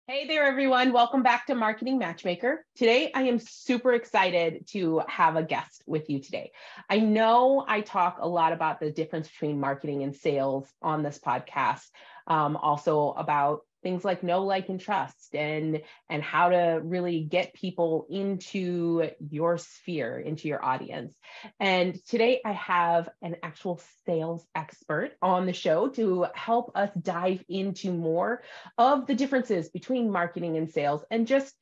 Hey there, everyone. Welcome back to Marketing Matchmaker. Today, I am super excited to have a guest with you today. I know I talk a lot about the difference between marketing and sales on this podcast, also about things like know, like, and trust, and how to really get people into your sphere, into your audience. And today I have an actual sales expert on the show to help us dive into more of the differences between marketing and sales and just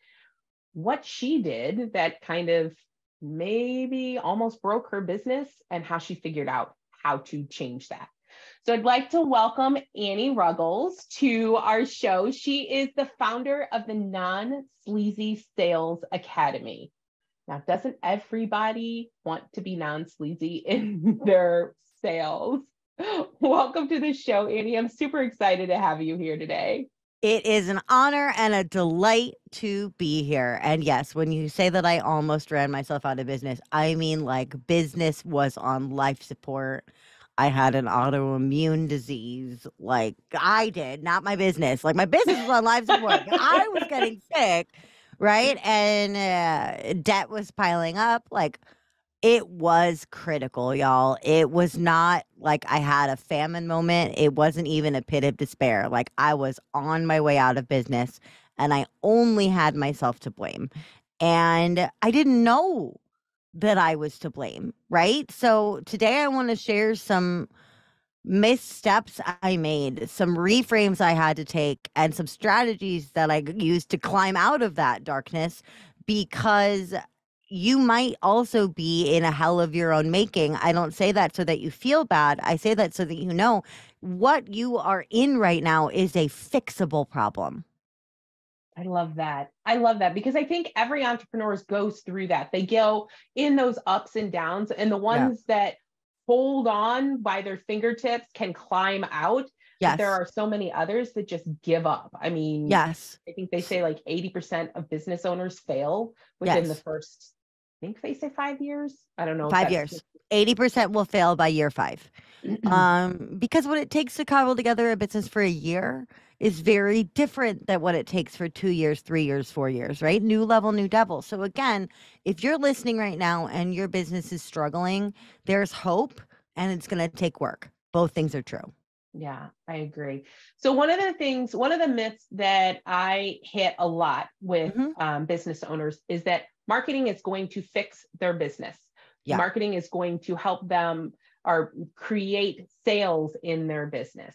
what she did that kind of maybe almost broke her business and how she figured out how to change that. So I'd like to welcome Annie Ruggles to our show. She is the founder of the Non-Sleazy Sales Academy. Now, doesn't everybody want to be non-sleazy in their sales? Welcome to the show, Annie. I'm super excited to have you here today. It is an honor and a delight to be here. And yes, when you say that I almost ran myself out of business, I mean like business was on life support. I had an autoimmune disease like I did, not my business. Like my business was on life support. I was getting sick, right? And debt was piling up. Like it was critical, y'all. It was not like I had a famine moment. It wasn't even a pit of despair. Like I was on my way out of business and I only had myself to blame. And I didn't know that I was to blame, right? So today I want to share some missteps I made, some reframes I had to take, and some strategies that I used to climb out of that darkness because you might also be in a hell of your own making. I don't say that so that you feel bad. I say that so that you know what you are in right now is a fixable problem. I love that. I love that because I think every entrepreneur goes through that. They go in those ups and downs, and the Yeah. ones that hold on by their fingertips can climb out. But there Yes. are so many others that just give up. I mean, Yes. I think they say like 80% of business owners fail within the Yes. first, I think they say 5 years. I don't know if 5 years. 80% will fail by year 5. Because what it takes to cobble together a business for a year is very different than what it takes for 2 years, 3 years, 4 years, right? New level, new devil. So again, if you're listening right now and your business is struggling, there's hope and it's going to take work. Both things are true. Yeah, I agree. So one of the myths that I hit a lot with Hmm. business owners is that marketing is going to fix their business. Yeah. Marketing is going to help them or create sales in their business.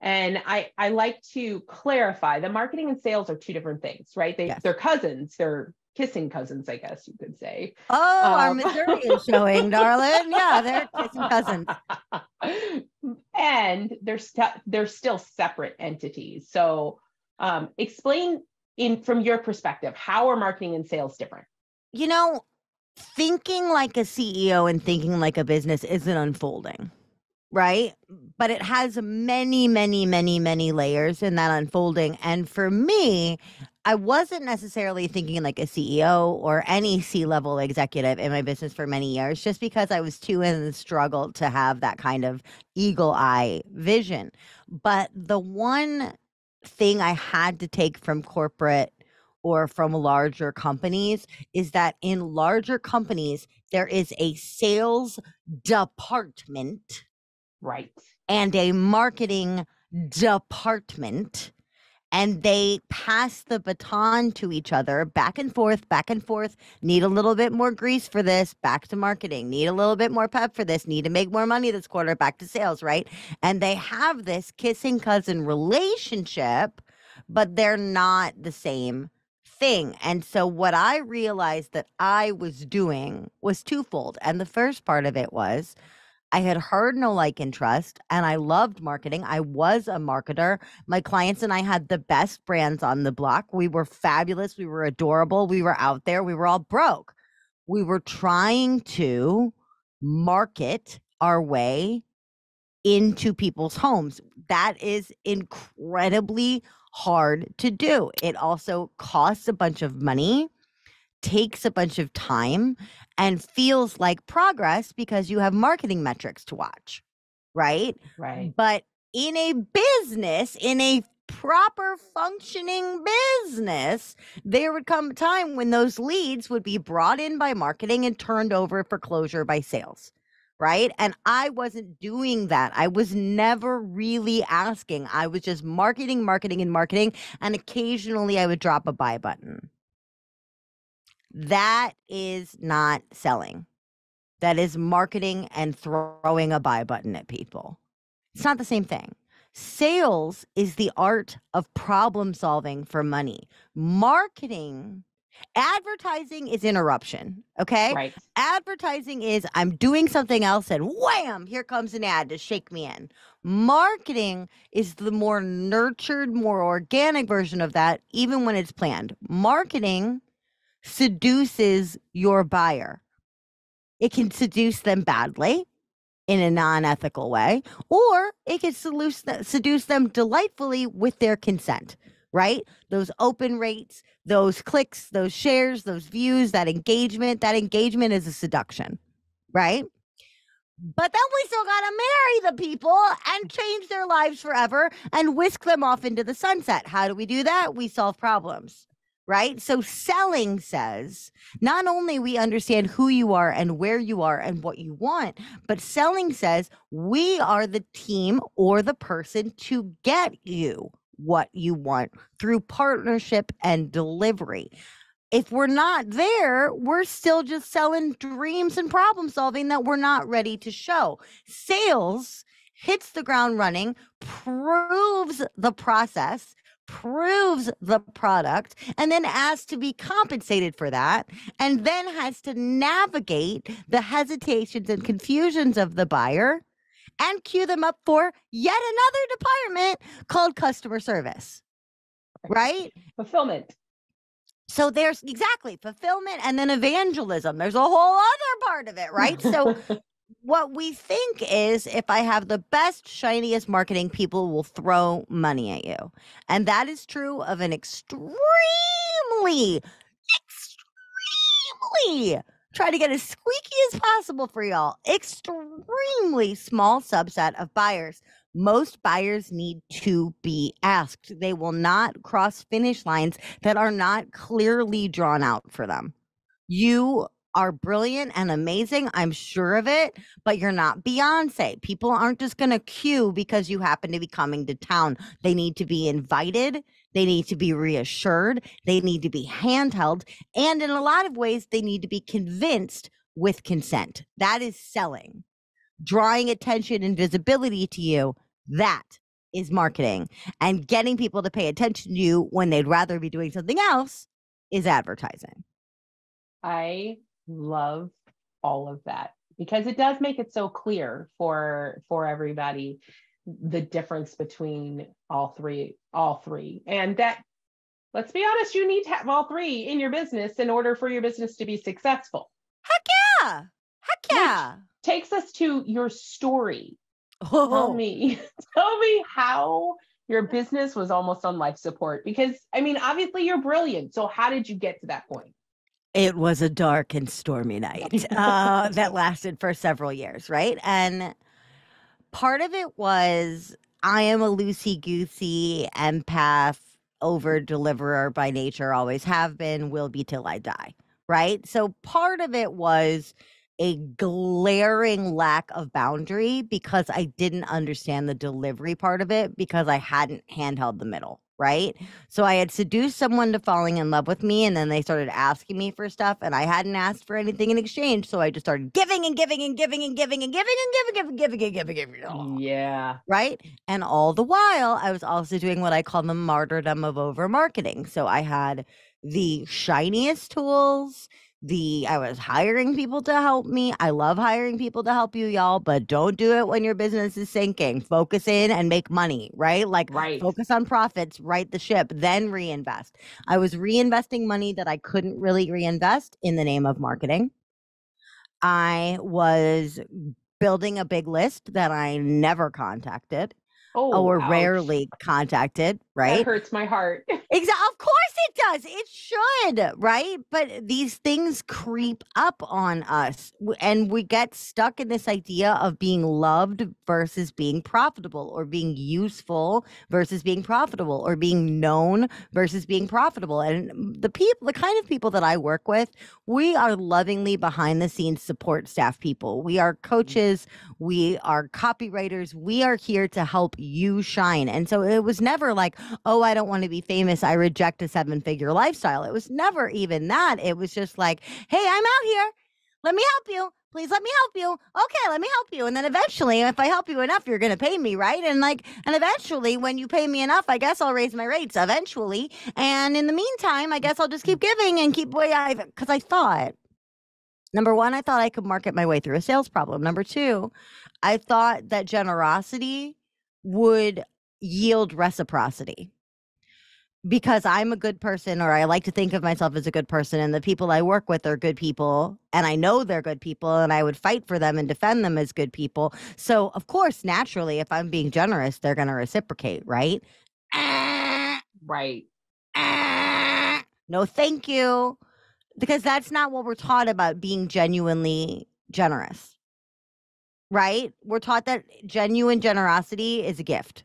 And I like to clarify that marketing and sales are two different things, right? Yes. They're cousins, they're kissing cousins, I guess you could say. Oh, our Um, Missouri is showing, darling. Yeah, they're kissing cousins. and they're still separate entities. So explain in from your perspective, how are marketing and sales different? You know, thinking like a CEO and thinking like a business isn't unfolding. Right? But it has many, many, many, many layers in that unfolding. And for me, I wasn't necessarily thinking like a CEO or any C-level executive in my business for many years, just because I was too in the struggle to have that kind of eagle eye vision. But the one thing I had to take from corporate or from larger companies is that in larger companies, there is a sales department Right. and a marketing department, and they pass the baton to each other back and forth. Need a little bit more grease for this, back to marketing. Need a little bit more pep for this, need to make more money this quarter, back to sales, right? And they have this kissing cousin relationship, but they're not the same thing. And so what I realized that I was doing was twofold. And the first part of it was I had heard know, like, and trust, and I loved marketing. I was a marketer. My clients and I had the best brands on the block. We were fabulous. We were adorable. We were out there. We were all broke. We were trying to market our way into people's homes. That is incredibly hard to do. It also costs a bunch of money, takes a bunch of time, and feels like progress because you have marketing metrics to watch, right? Right. But in a business, in a proper functioning business, there would come a time when those leads would be brought in by marketing and turned over for closure by sales. Right. And I wasn't doing that. I was never really asking. I was just marketing, marketing, and marketing. And occasionally I would drop a buy button. That is not selling. That is marketing and throwing a buy button at people. It's not the same thing. Sales is the art of problem solving for money. Marketing, advertising is interruption. Okay. Right. Advertising is I'm doing something else and wham, here comes an ad to shake me in. Marketing is the more nurtured, more organic version of that, even when it's planned. Marketing seduces your buyer. It can seduce them badly in a non-ethical way, or it can seduce them delightfully with their consent, right? Those open rates, those clicks, those shares, those views, that engagement is a seduction, right? But then we still got to marry the people and change their lives forever and whisk them off into the sunset. How do we do that? We solve problems. Right? So selling says not only we understand who you are and where you are and what you want, but selling says we are the team or the person to get you what you want through partnership and delivery. If we're not there, we're still just selling dreams and problem solving that we're not ready to show. Sales hits the ground running, proves the process, proves the product, and then asks to be compensated for that, and then has to navigate the hesitations and confusions of the buyer and queue them up for yet another department called customer service, right? Fulfillment. So there's exactly fulfillment and then evangelism. There's a whole other part of it, right? So what we think is if I have the best, shiniest marketing, people will throw money at you. And that is true of an extremely, try to get as squeaky as possible for y'all, extremely small subset of buyers. Most buyers need to be asked. They will not cross finish lines that are not clearly drawn out for them. You are brilliant and amazing. I'm sure of it, but you're not Beyonce. People aren't just going to queue because you happen to be coming to town. They need to be invited. They need to be reassured. They need to be handheld. And in a lot of ways, they need to be convinced with consent. That is selling. Drawing attention and visibility to you, that is marketing. And getting people to pay attention to you when they'd rather be doing something else is advertising. I love all of that because it does make it so clear for everybody the difference between all three. And that, let's be honest, you need to have all three in your business in order for your business to be successful. Heck yeah. Which takes us to your story. Oh. Tell me how your business was almost on life support, because I mean, obviously you're brilliant. So how did you get to that point? It was a dark and stormy night that lasted for several years, right? And part of it was I am a loosey-goosey empath, over-deliverer by nature, always have been, will be till I die, right? So part of it was a glaring lack of boundary because I didn't understand the delivery part of it because I hadn't handheld the middle, right? So I had seduced someone to falling in love with me, and then they started asking me for stuff, and I hadn't asked for anything in exchange. So I just started giving and giving and giving and giving and giving and giving and giving. Yeah. Right. And all the while, I was also doing what I call the martyrdom of over marketing. So I had the shiniest tools. I was hiring people to help me. I love hiring people to help you, y'all, but don't do it when your business is sinking. Focus in and make money, right? Focus on profits, right the ship, then reinvest. I was reinvesting money that I couldn't really reinvest in the name of marketing. I was building a big list that I never contacted or ouch. rarely contacted, right? That hurts my heart. Of course it does. It should, right? But these things creep up on us, and we get stuck in this idea of being loved versus being profitable, or being useful versus being profitable, or being known versus being profitable. And the kind of people that I work with, we are lovingly behind the scenes support staff people. We are coaches, we are copywriters, we are here to help you shine. And so it was never like, oh, I don't want to be famous, I reject a 7-figure lifestyle. It was never even that. It was just like, hey, I'm out here. Let me help you. Please let me help you. Okay, let me help you. And then eventually, if I help you enough, you're going to pay me, right? And eventually, when you pay me enough, I guess I'll raise my rates eventually. And in the meantime, I guess I'll just keep giving and keep because I thought, number one, I thought I could market my way through a sales problem. Number two, I thought that generosity would yield reciprocity, because I'm a good person, or I like to think of myself as a good person, and the people I work with are good people, and I know they're good people, and I would fight for them and defend them as good people. So, of course, naturally, if I'm being generous, they're going to reciprocate, right? Right. No, thank you. Because that's not what we're taught about being genuinely generous, right? We're taught that genuine generosity is a gift,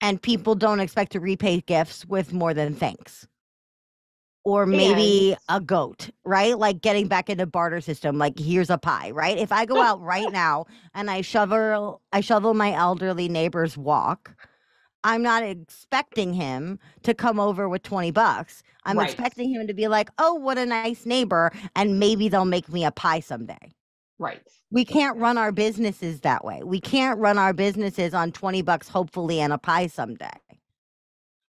and people don't expect to repay gifts with more than thanks. Or maybe a goat, right? Like getting back into barter system, like here's a pie, right? If I go out right now and I shovel my elderly neighbor's walk, I'm not expecting him to come over with $20. I'm Right. expecting him to be like, oh, what a nice neighbor, and maybe they'll make me a pie someday. Right. We can't run our businesses that way. We can't run our businesses on $20, hopefully, and a pie someday.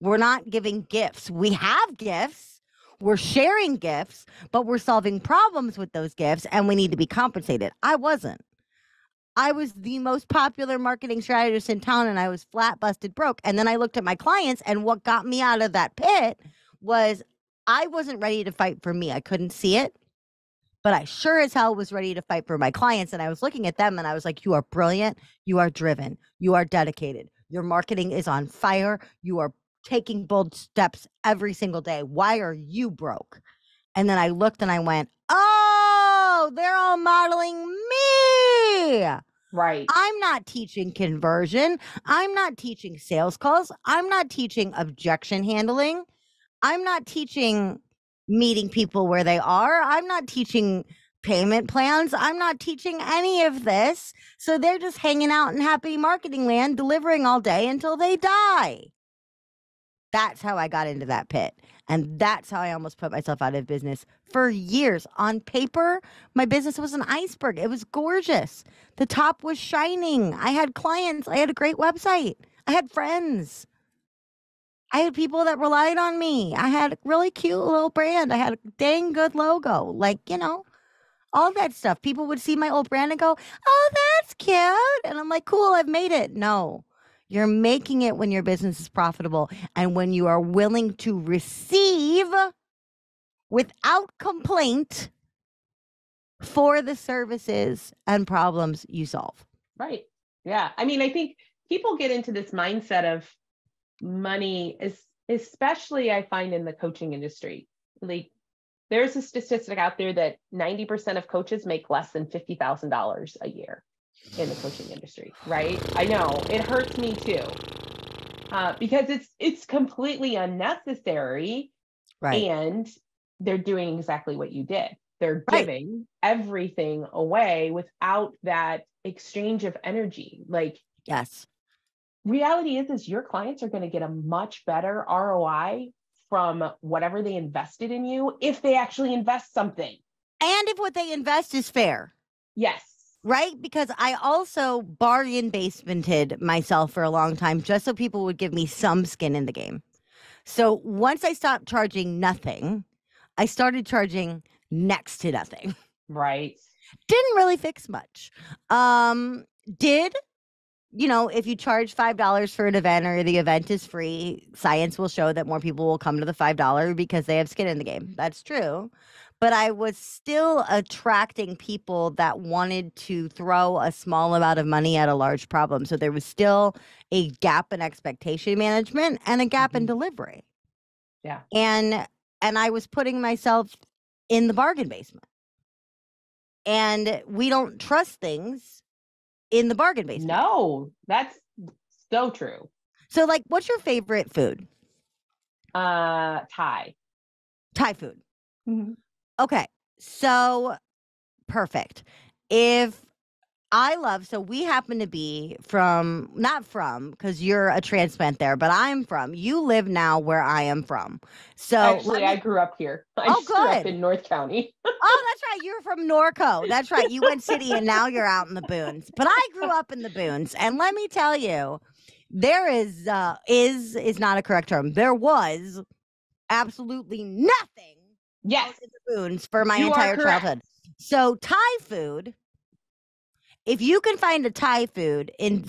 We're not giving gifts. We have gifts. We're sharing gifts, but we're solving problems with those gifts, and we need to be compensated. I wasn't. I was the most popular marketing strategist in town, and I was flat busted broke. And then I looked at my clients, and what got me out of that pit was I wasn't ready to fight for me. I couldn't see it, but I sure as hell was ready to fight for my clients. And I was looking at them, and I was like, you are brilliant. You are driven. You are dedicated. Your marketing is on fire. You are taking bold steps every single day. Why are you broke? And then I looked and I went, oh, they're all modeling me. Right. I'm not teaching conversion. I'm not teaching sales calls. I'm not teaching objection handling. I'm not teaching meeting people where they are. I'm not teaching payment plans. I'm not teaching any of this. So they're just hanging out in happy marketing land, delivering all day until they die. That's how I got into that pit. And that's how I almost put myself out of business for years. On paper, my business was an iceberg. It was gorgeous. The top was shining. I had clients. I had a great website. I had friends. I had people that relied on me. I had a really cute little brand. I had a dang good logo. Like, all that stuff. People would see my old brand and go, oh, that's cute. And I'm like, cool, I've made it. No. You're making it when your business is profitable and when you are willing to receive without complaint for the services and problems you solve. Right. Yeah. I mean, I think people get into this mindset of money, especially I find in the coaching industry. Like, there's a statistic out there that 90% of coaches make less than $50,000 a year in the coaching industry, right? I know it hurts me too, because it's completely unnecessary, right? And they're doing exactly what you did. They're giving everything away without that exchange of energy. Like, yes, reality is your clients are going to get a much better ROI from whatever they invested in you if they actually invest something, and if what they invest is fair. Yes. Right? Because I also bargain basemented myself for a long time just so people would give me some skin in the game. So once I stopped charging nothing, I started charging next to nothing. Right. Didn't really fix much. If you charge $5 for an event or the event is free, science will show that more people will come to the $5 because they have skin in the game. That's true. But I was still attracting people that wanted to throw a small amount of money at a large problem. So there was still a gap in expectation management and a gap in delivery. Yeah. And I was putting myself in the bargain basement. And we don't trust things in the bargain basement. No, that's so true. So like, what's your favorite food? Thai. Thai food. Mhm. Okay. So perfect. If so we happen to be not from, because you're a transplant there, but you live now where I am from. So Actually, I grew up here. I oh, just grew up good. in North County. Oh, that's right. You're from Norco. That's right. You went city and now you're out in the boons. But I grew up in the boons. And let me tell you, there is not a correct term. There was absolutely nothing Yes, out in the boons for my you are entire correct. childhood. So Thai food, if you can find a Thai food in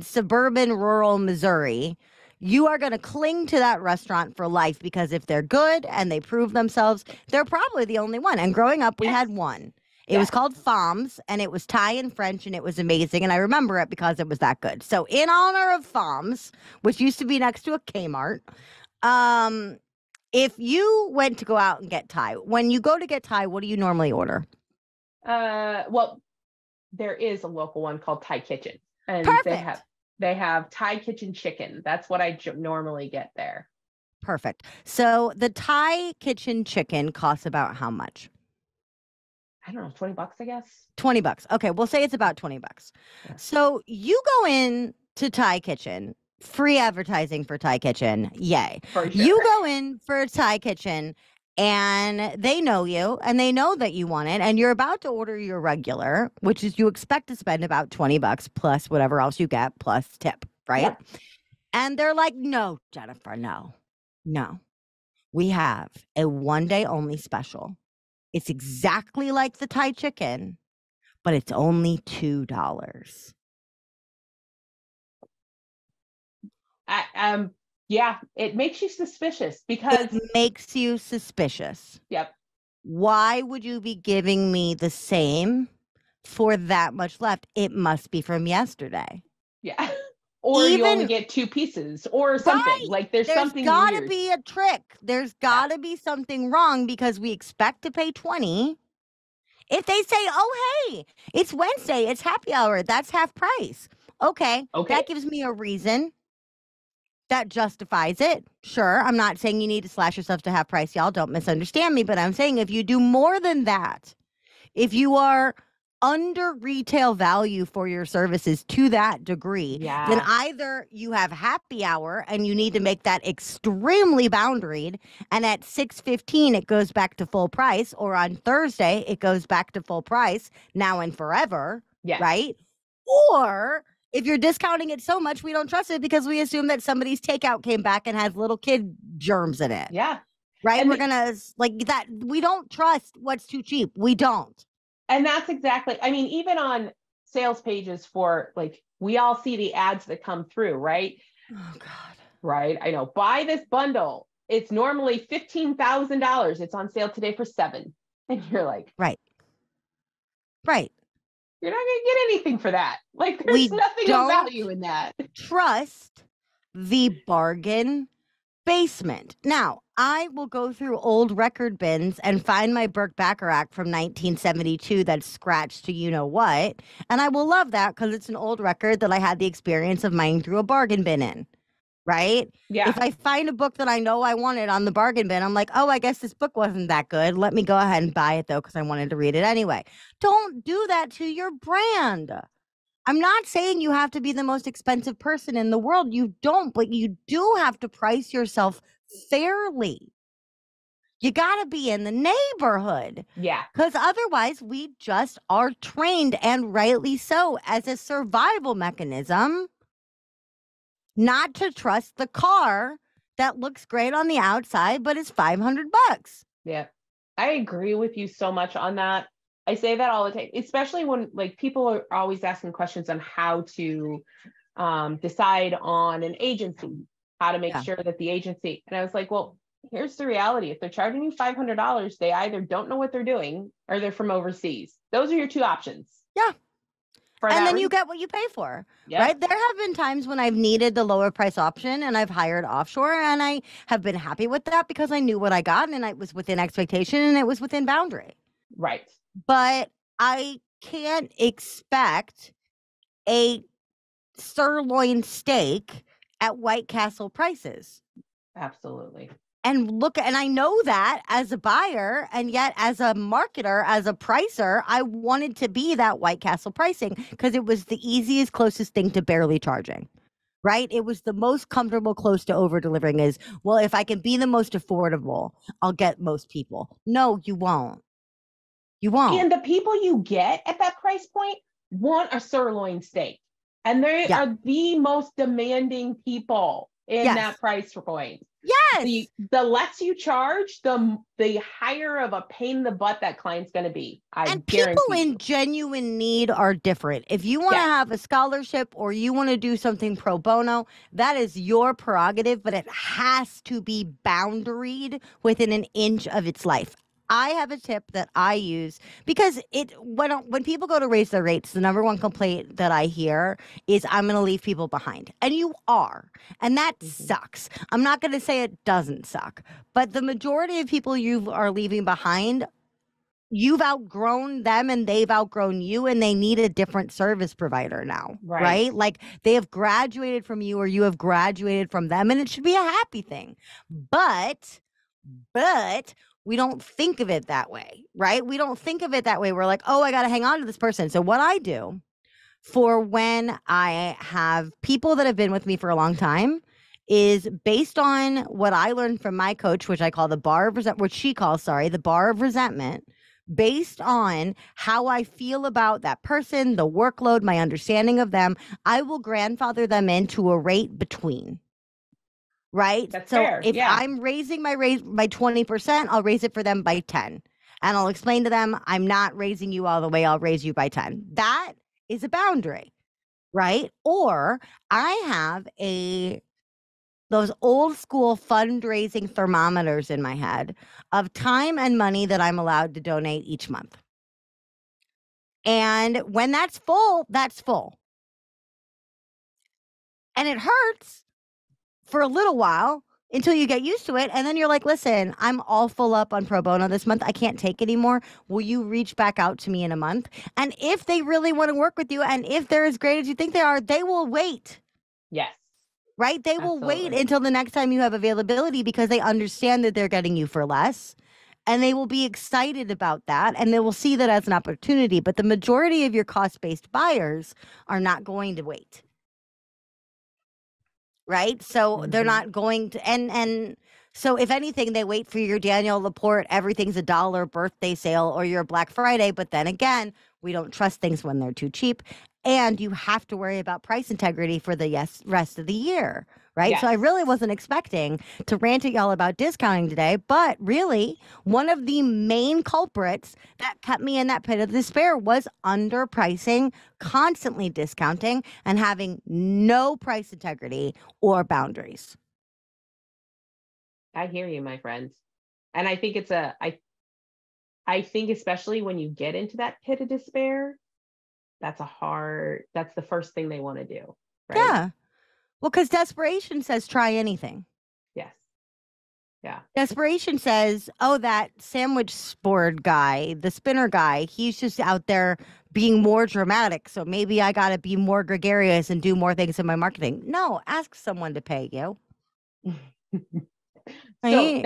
suburban rural Missouri, you are going to cling to that restaurant for life, because if they're good and they prove themselves, they're probably the only one. And growing up, we Yes. had one. It was Yes. called Pham's, and it was Thai and French, and it was amazing. And I remember it because it was that good. So in honor of Pham's, which used to be next to a Kmart, if you went to go out and get Thai, when you go to get Thai, what do you normally order? Well, there is a local one called Thai Kitchen, and Perfect. they have Thai Kitchen chicken. That's what I normally get there. Perfect. So the Thai Kitchen chicken costs about how much? I don't know, $20, I guess. $20. Okay, we'll say it's about $20. Yeah. So you go in to Thai Kitchen, free advertising for Thai Kitchen. Yay. For sure. You go in for Thai Kitchen and they know you and they know that you want it, and you're about to order your regular, which is you expect to spend about $20 plus whatever else you get plus tip, right? Yep. And they're like, "No, Jennifer, no. No. We have a 1-day only special. It's exactly like the Thai chicken, but it's only $2." Yeah, it makes you suspicious because It makes you suspicious. yep. Why would you be giving me the same for that much left? It must be from yesterday. Yeah. Or you only get 2 pieces or something. Right. Like there's something gotta weird. be a trick. There's gotta be something wrong, because we expect to pay 20. If they say, "Oh, hey, it's Wednesday, it's happy hour, that's half price." Okay. That gives me a reason. That justifies it. Sure. I'm not saying you need to slash yourself to half price, y'all. Don't misunderstand me. But I'm saying if you do more than that, if you are under retail value for your services to that degree, then either you have happy hour and you need to make that extremely boundaried, and at 6:15 it goes back to full price, or on Thursday it goes back to full price now and forever, right? Or if you're discounting it so much, we don't trust it because we assume that somebody's takeout came back and has little kid germs in it. Yeah. Right? We're gonna like that. We don't trust what's too cheap. We don't. And that's exactly, I mean, even on sales pages for like, we all see the ads that come through, right? Oh God. Right. I know. Buy this bundle. It's normally $15,000. It's on sale today for $7,000. And you're like, right. Right. You're not going to get anything for that. Like there's nothing of value in that. Trust the bargain basement. Now, I will go through old record bins and find my Burt Bacharach from 1972 that's scratched to you know what, and I will love that because it's an old record that I had the experience of mining through a bargain bin in, right? Yeah. If I find a book that I know I wanted on the bargain bin, I'm like, oh, I guess this book wasn't that good. Let me go ahead and buy it, though, because I wanted to read it anyway. Don't do that to your brand. I'm not saying you have to be the most expensive person in the world. You don't, but you do have to price yourself fairly. You got to be in the neighborhood. Yeah. Because otherwise, we just are trained, and rightly so, as a survival mechanism, not to trust the car that looks great on the outside, but is $500. Yeah. I agree with you so much on that. I say that all the time, especially when like people are always asking questions on how to decide on an agency, how to make sure that the agency, and I was like, well, here's the reality. If they're charging you $500, they either don't know what they're doing or they're from overseas. Those are your 2 options. Yeah. for And that then you reason. get what you pay for, Yep. right? There have been times when I've needed the lower price option and I've hired offshore and I have been happy with that because I knew what I got and it was within expectation and it was within boundary. Right. But I can't expect a sirloin steak at White Castle prices. Absolutely. And I know that as a buyer, and yet as a marketer, as a pricer, I wanted to be that White Castle pricing because it was the easiest, closest thing to barely charging, right? It was the most comfortable, close to over delivering is, well, if I can be the most affordable, I'll get most people. No, you won't. You won't. And the people you get at that price point want a sirloin steak. And they Yeah. are the most demanding people in that Yes. price point. Yes. The less you charge, the higher of a pain in the butt that client's going to be. I And people guarantee in you. genuine need are different. If you want to Yes. have a scholarship or you want to do something pro bono, that is your prerogative, but it has to be boundaried within an inch of its life. I have a tip that I use because when people go to raise their rates, the number one complaint that I hear is I'm going to leave people behind. And you are. And that sucks. I'm not going to say it doesn't suck, but the majority of people you are leaving behind, you've outgrown them and they've outgrown you and they need a different service provider now, right? Like they have graduated from you or you have graduated from them and it should be a happy thing. But we don't think of it that way, right? We don't think of it that way. We're like, oh, I got to hang on to this person. So what I do for when I have people that have been with me for a long time is based on what I learned from my coach, which I call the bar of resentment, which she calls, the bar of resentment, based on how I feel about that person, the workload, my understanding of them, I will grandfather them into a rate between. Right? That's So fair. if Yeah. I'm raising my raise by 20%, I'll raise it for them by 10. And I'll explain to them, I'm not raising you all the way, I'll raise you by 10. That is a boundary, right? Or I have those old school fundraising thermometers in my head of time and money that I'm allowed to donate each month. And when that's full, that's full. And it hurts for a little while until you get used to it. And then you're like, listen, I'm all full up on pro bono this month. I can't take anymore. Will you reach back out to me in a month? And if they really want to work with you and if they're as great as you think they are, they will wait. Yes. Right? They will wait until the next time you have availability because they understand that they're getting you for less. And they will be excited about that and they will see that as an opportunity. But the majority of your cost-based buyers are not going to wait. Right? So they're not going to, and so if anything, they wait for your Daniel Laporte, everything's $1 birthday sale or your Black Friday. But then again, we don't trust things when they're too cheap. And you have to worry about price integrity for the rest of the year. Right. Yes. So I really wasn't expecting to rant at y'all about discounting today, but really one of the main culprits that kept me in that pit of despair was underpricing, constantly discounting, and having no price integrity or boundaries. I hear you, my friend. And I think I think especially when you get into that pit of despair, that's the first thing they want to do. Right? Yeah. Well, because desperation says try anything. Yes. Yeah. Desperation says, oh, that sandwich board guy, the spinner guy, he's just out there being more dramatic. So maybe I got to be more gregarious and do more things in my marketing. No, ask someone to pay you. So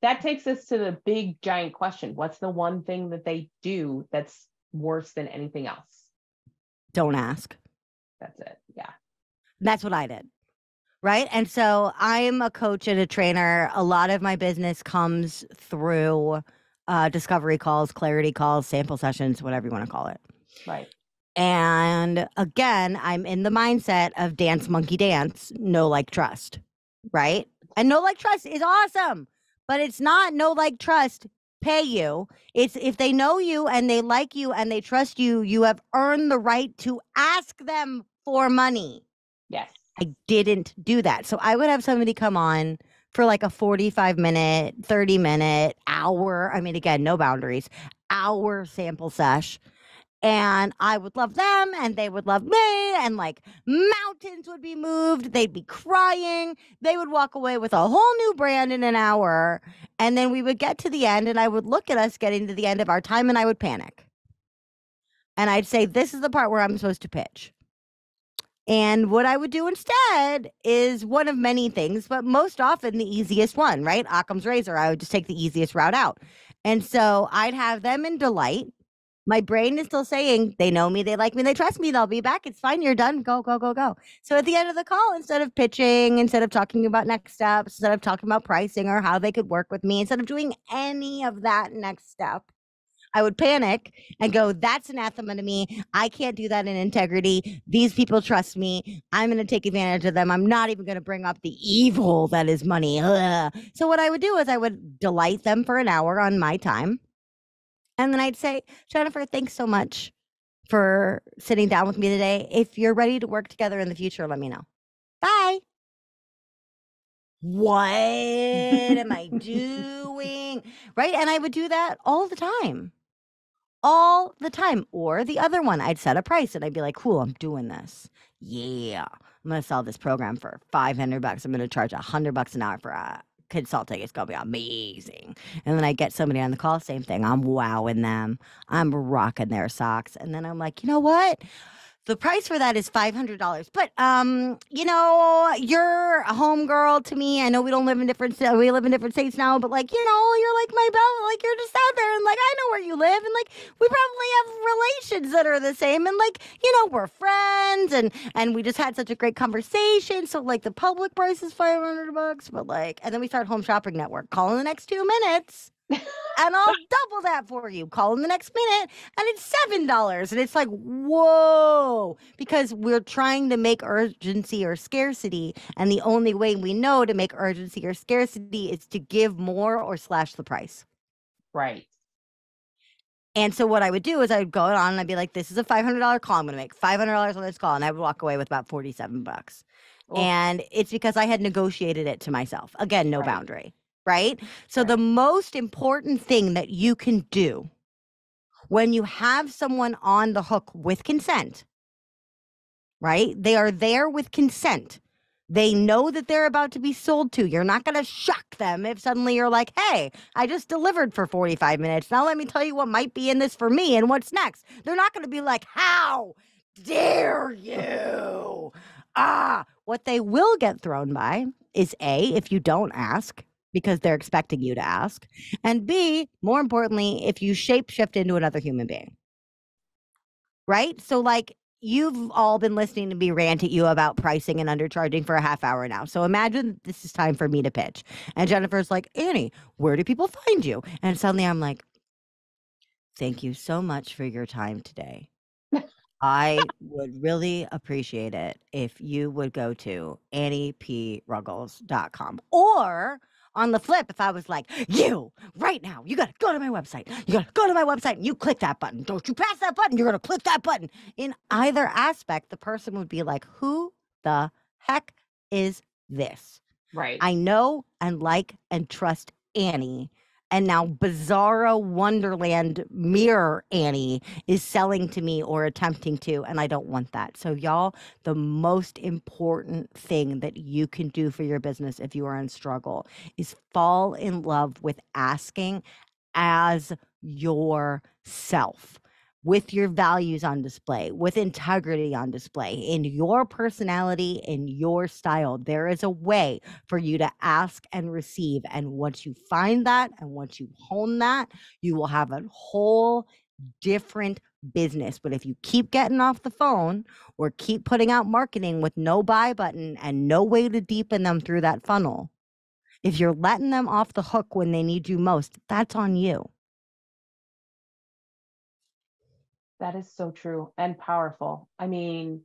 that takes us to the big giant question. What's the one thing that they do that's worse than anything else? Don't ask. That's it. Yeah. That's what I did. Right. And so I'm a coach and a trainer. A lot of my business comes through discovery calls, clarity calls, sample sessions, whatever you want to call it. Right. And again, I'm in the mindset of dance, monkey dance, know, like, trust. Right. And know, like, trust is awesome, but it's not know, like, trust, pay you. It's if they know you and they like you and they trust you, you have earned the right to ask them for money. Yes. I didn't do that. So I would have somebody come on for like a 45-minute, 30-minute, hour. I mean, again, no boundaries, hour sample sesh. and I would love them and they would love me, and like mountains would be moved. They'd be crying. They would walk away with a whole new brand in an hour. And then we would get to the end and I would look at us getting to the end of our time and I would panic. And I'd say, this is the part where I'm supposed to pitch. And what I would do instead is one of many things, but most often the easiest one, right? Occam's razor. I would just take the easiest route out. And so I'd have them in delight. My brain is still saying, they know me, they like me, they trust me, they'll be back. It's fine. You're done. Go, go, go, go. So at the end of the call, instead of pitching, instead of talking about next steps, instead of talking about pricing or how they could work with me, instead of doing any of that next step, I would panic and go, that's anathema to me. I can't do that in integrity. These people trust me. I'm going to take advantage of them. I'm not even going to bring up the evil that is money. Ugh. So what I would do is I would delight them for an hour on my time. And then I'd say, Jennifer, thanks so much for sitting down with me today. If you're ready to work together in the future, let me know. Bye. What am I doing? Right? And I would do that all the time. All the time. Or the other one, I'd set a price and I'd be like, cool, I'm doing this. Yeah. I'm going to sell this program for $500. I'm going to charge $100 an hour for a consulting. It's going to be amazing. And then I get somebody on the call, same thing. I'm wowing them. I'm rocking their socks. And then I'm like, you know what? The price for that is $500. But you're a homegirl to me. I know we live in different states now, but like, you're like my belle. Like you're just out there and like I know where you live and like we probably have relations that are the same and like, we're friends and we just had such a great conversation. So like the public price is $500, but like and then we start Home Shopping Network. Call in the next 2 minutes. And I'll double that for you. Call in the next minute and it's $7. And it's like, whoa, because we're trying to make urgency or scarcity. And the only way we know to make urgency or scarcity is to give more or slash the price. Right. And so what I would do is I would go on and I'd be like, this is a $500 call. I'm going to make $500 on this call. And I would walk away with about $47. Oh. And it's because I had negotiated it to myself. Again, no boundary. Right? So the most important thing that you can do when you have someone on the hook with consent, right? They are there with consent. They know that they're about to be sold to. You're not going to shock them if suddenly you're like, hey, I just delivered for 45 minutes. Now let me tell you what might be in this for me and what's next. They're not going to be like, how dare you? What they will get thrown by is A, if you don't ask, because they're expecting you to ask. And B, more importantly, if you shapeshift into another human being. Right? So like you've all been listening to me rant at you about pricing and undercharging for a half hour now. So imagine this is time for me to pitch. And Jennifer's like, Annie, where do people find you? And suddenly I'm like, thank you so much for your time today. I would really appreciate it if you would go to anniePruggles.com. Or on the flip, if I was like, you, right now, you got to go to my website. You got to go to my website and you click that button. Don't you pass that button. You're going to click that button. In either aspect, the person would be like, who the heck is this? Right. I know and like and trust Annie. And now Bizarro Wonderland Mirror Annie is selling to me or attempting to, and I don't want that. So y'all, the most important thing that you can do for your business if you are in struggle is fall in love with asking as yourself, with your values on display, with integrity on display, in your personality, in your style. There is a way for you to ask and receive. And once you find that and once you hone that, you will have a whole different business. But if you keep getting off the phone or keep putting out marketing with no buy button and no way to deepen them through that funnel, if you're letting them off the hook when they need you most, that's on you. That is so true and powerful. I mean,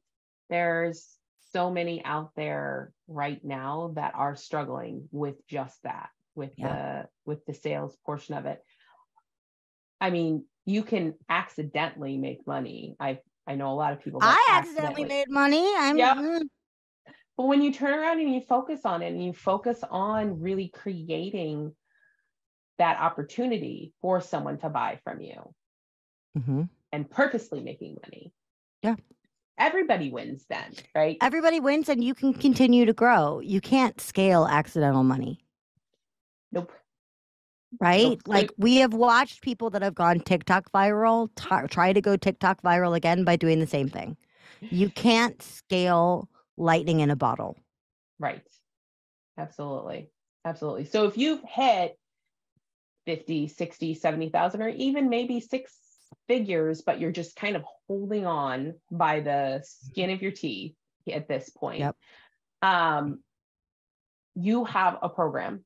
there's so many out there right now that are struggling with just that, with the sales portion of it. I mean, you can accidentally make money. I know a lot of people. I accidentally made money. But when you turn around and you focus on it and you focus on really creating that opportunity for someone to buy from you, and purposely making money. Yeah. Everybody wins then, right? Everybody wins and you can continue to grow. You can't scale accidental money. Nope. Right? Nope. Like we have watched people that have gone TikTok viral try to go TikTok viral again by doing the same thing. You can't scale lightning in a bottle. Right. Absolutely. Absolutely. So if you've hit 50, 60, 70,000, or even maybe six figures, but you're just kind of holding on by the skin of your teeth at this point, Yep. You have a program.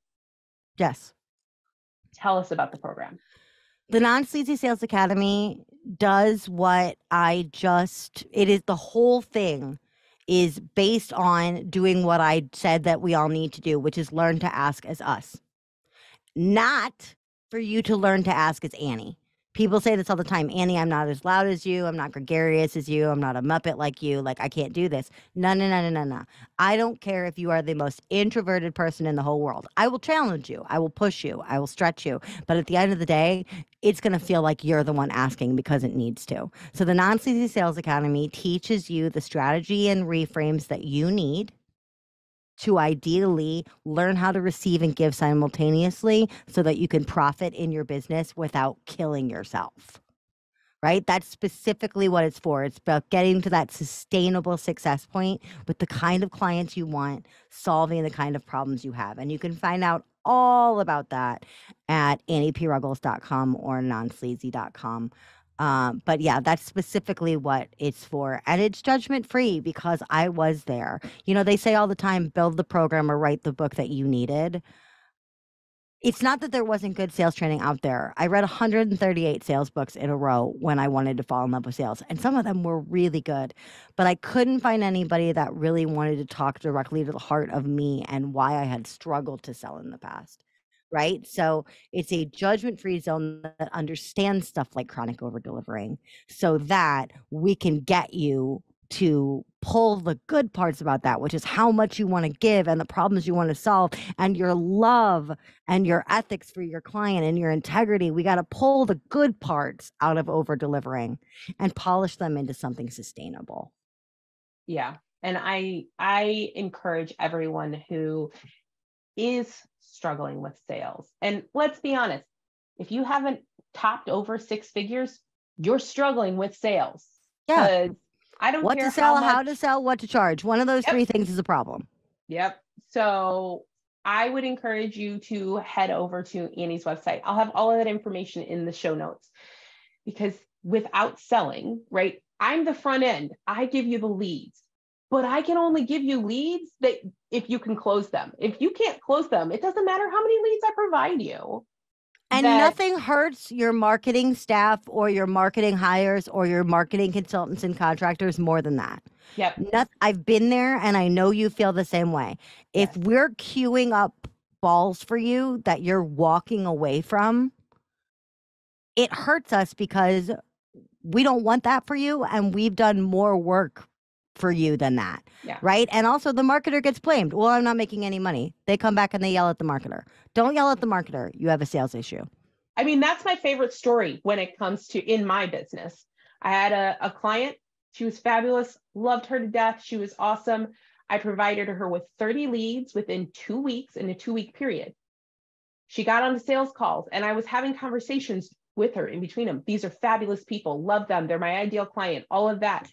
Yes. Tell us about the program. The Non-Sleazy Sales Academy does what it is, the whole thing is based on doing what I said that we all need to do, which is learn to ask as us. Not for you to learn to ask as Annie. People say this all the time. Annie, I'm not as loud as you. I'm not gregarious as you. I'm not a Muppet like you. Like, I can't do this. No. I don't care if you are the most introverted person in the whole world. I will challenge you. I will push you. I will stretch you. But at the end of the day, it's going to feel like you're the one asking because it needs to. So the Non-Sleazy Sales Academy teaches you the strategy and reframes that you need to ideally learn how to receive and give simultaneously so that you can profit in your business without killing yourself. Right? That's specifically what it's for. It's about getting to that sustainable success point with the kind of clients you want, solving the kind of problems you have. And you can find out all about that at annieruggles.com or nonsleazy.com. But yeah, that's specifically what it's for. And it's judgment free because I was there. You know, they say all the time, build the program or write the book that you needed. It's not that there wasn't good sales training out there. I read 138 sales books in a row when I wanted to fall in love with sales, and some of them were really good. But I couldn't find anybody that really wanted to talk directly to the heart of me and why I had struggled to sell in the past. Right? So it's a judgment-free zone that understands stuff like chronic over-delivering so that we can get you to pull the good parts about that, which is how much you want to give and the problems you want to solve and your love and your ethics for your client and your integrity. We got to pull the good parts out of over delivering and polish them into something sustainable. Yeah. And I encourage everyone who is struggling with sales. And let's be honest, if you haven't topped over six figures, you're struggling with sales. Yeah. I don't what care to sell, how to sell, what to charge. One of those three things is a problem. Yep. So I would encourage you to head over to Annie's website. I'll have all of that information in the show notes because without selling, right? I'm the front end. I give you the leads, but I can only give you leads that if you can close them. If you can't close them, it doesn't matter how many leads I provide you. And nothing hurts your marketing staff or your marketing hires or your marketing consultants and contractors more than that. Yep. I've been there and I know you feel the same way. If we're queuing up balls for you that you're walking away from, it hurts us because we don't want that for you and we've done more work for you than that. Yeah. Right? And also the marketer gets blamed. Well, I'm not making any money. They come back and they yell at the marketer. Don't yell at the marketer. You have a sales issue. I mean, that's my favorite story when it comes to in my business. I had a client. She was fabulous. Loved her to death. She was awesome. I provided her with 30 leads within 2 weeks in a 2-week period. She got on the sales calls and I was having conversations with her in between them. These are fabulous people. Love them. They're my ideal client, all of that.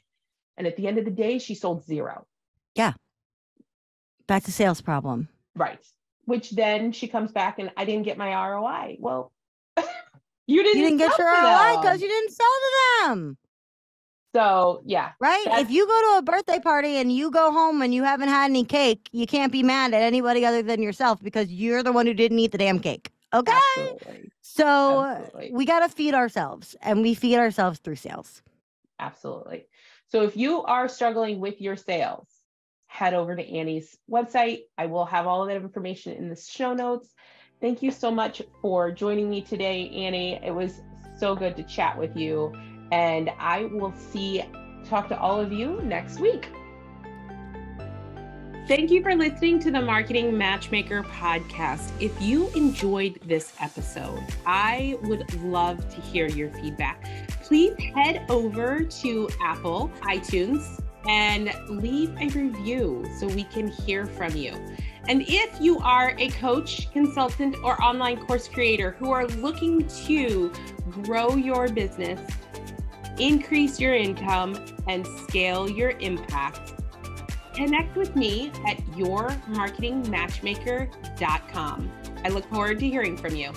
And at the end of the day, she sold 0. Yeah. That's a sales problem. Right. Which then she comes back and I didn't get my ROI. Well, you didn't get your ROI because you didn't sell to them. So yeah. Right? If you go to a birthday party and you go home and you haven't had any cake, you can't be mad at anybody other than yourself because you're the one who didn't eat the damn cake. Okay? Absolutely. So Absolutely. We got to feed ourselves and we feed ourselves through sales. Absolutely. So if you are struggling with your sales, head over to Annie's website. I will have all of that information in the show notes. Thank you so much for joining me today, Annie. It was so good to chat with you. And I will talk to all of you next week. Thank you for listening to the Marketing Matchmaker podcast. If you enjoyed this episode, I would love to hear your feedback. Please head over to Apple, iTunes, and leave a review so we can hear from you. And if you are a coach, consultant, or online course creator who are looking to grow your business, increase your income, and scale your impact, connect with me at yourmarketingmatchmaker.com. I look forward to hearing from you.